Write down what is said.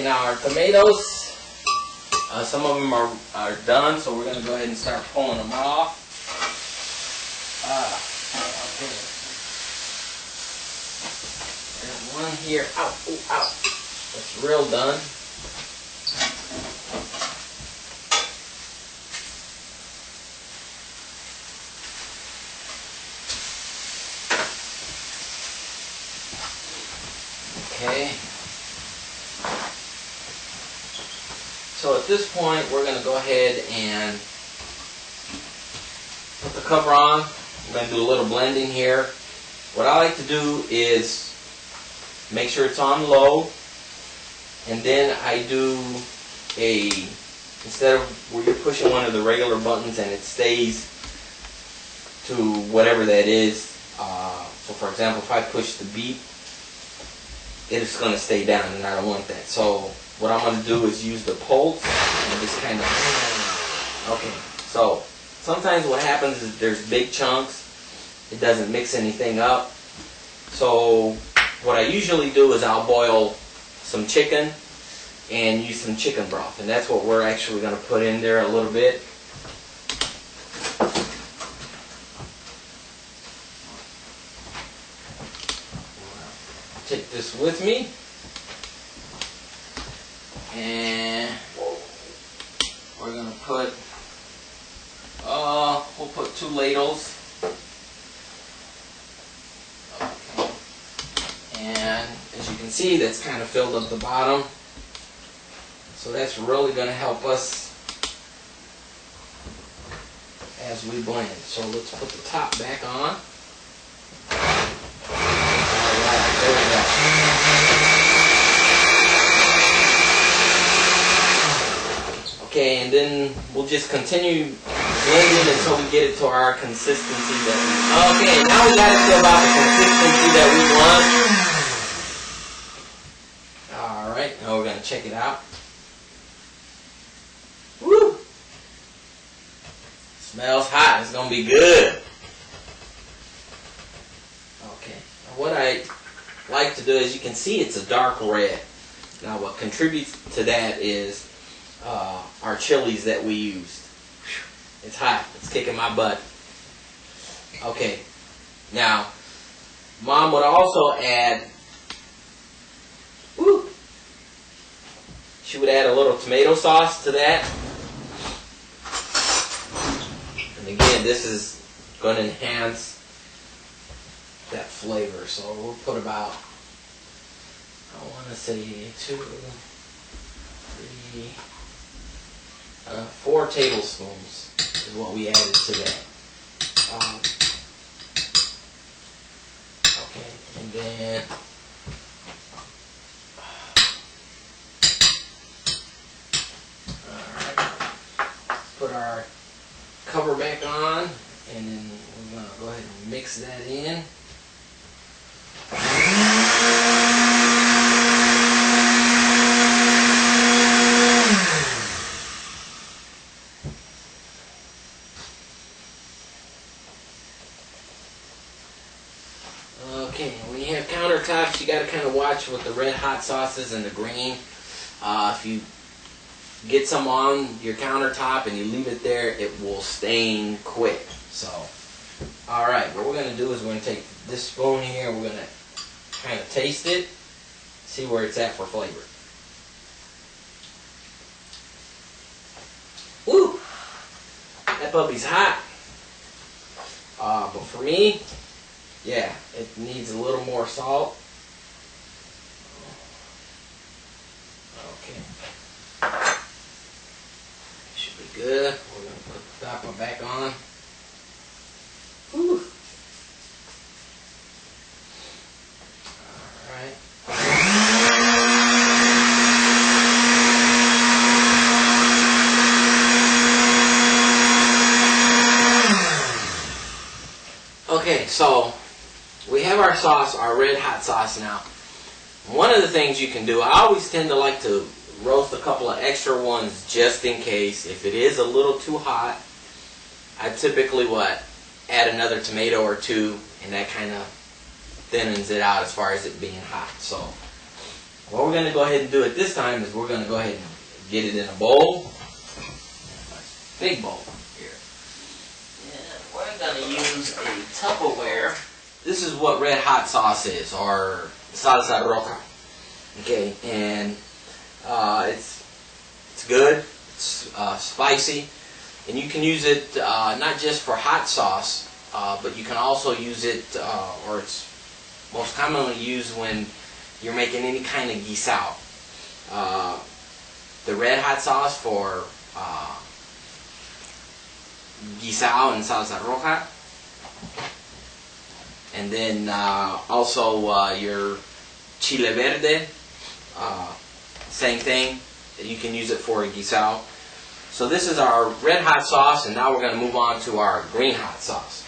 Okay, now our tomatoes, some of them are done, so we're going to go ahead and start pulling them off. Okay. There's one here. Ow, ooh, ow. That's real done. Okay. So at this point, we're going to go ahead and put the cover on. We're going to do a little blending here. What I like to do is make sure it's on low, and then I do instead of where you're pushing one of the regular buttons and it stays to whatever that is. So for example, if I push the beep, it's going to stay down, and I don't want that. So what I'm going to do is use the pulse and just kind of, okay, so sometimes what happens is there's big chunks, it doesn't mix anything up. So what I usually do is I'll boil some chicken and use some chicken broth, and that's what we're actually going to put in there a little bit. Take this with me, and we're going to put, we'll put 2 ladles. Okay. And as you can see, that's kind of filled up the bottom. So that's really going to help us as we blend. So let's put the top back on. There we go. Okay, and then we'll just continue blending until we get it to our consistency that we... Okay, now we got it to about the consistency that we want. Alright, now we're going to check it out. Woo! Smells hot. It's going to be good. Okay, what I like to do, as you can see, it's a dark red. Now what contributes to that is our chilies that we used. It's hot. It's kicking my butt. Okay. Now, Mom would also add, she would add a little tomato sauce to that. And again, this is going to enhance that flavor. So we'll put about, I want to say 2, 3, 4 tablespoons is what we added to that. Okay, and then let's put our cover back on, and then we're going to go ahead and mix that in. Okay, when you have countertops, you got to kind of watch with the red hot sauces and the green. If you get some on your countertop and you leave it there, it will stain quick. So, alright, what we're going to do is we're going to take this spoon here, we're going to kind of taste it, see where it's at for flavor. Woo! That puppy's hot. But for me, yeah, it needs a little more salt. Okay. Should be good. We're going to put the top back on. Whew. Alright. Okay, so we have our sauce, our red hot sauce now. One of the things you can do, I always tend to like to roast a couple of extra ones just in case. If it is a little too hot, I typically add another tomato or 2, and that kind of thinnens it out as far as it being hot. So What we're going to go ahead and do at this time is we're going to go ahead and get it in a bowl. Big bowl here. And we're going to use a Tupperware. This is what red hot sauce is, or Salsa Roja. Okay, and it's good, it's spicy, and you can use it not just for hot sauce, but you can also use it, or it's most commonly used when you're making any kind of guisao. The red hot sauce for guisao and salsa roja, and then also your chile verde, same thing. You can use it for a guisao. So this is our red hot sauce, and now we're going to move on to our green hot sauce.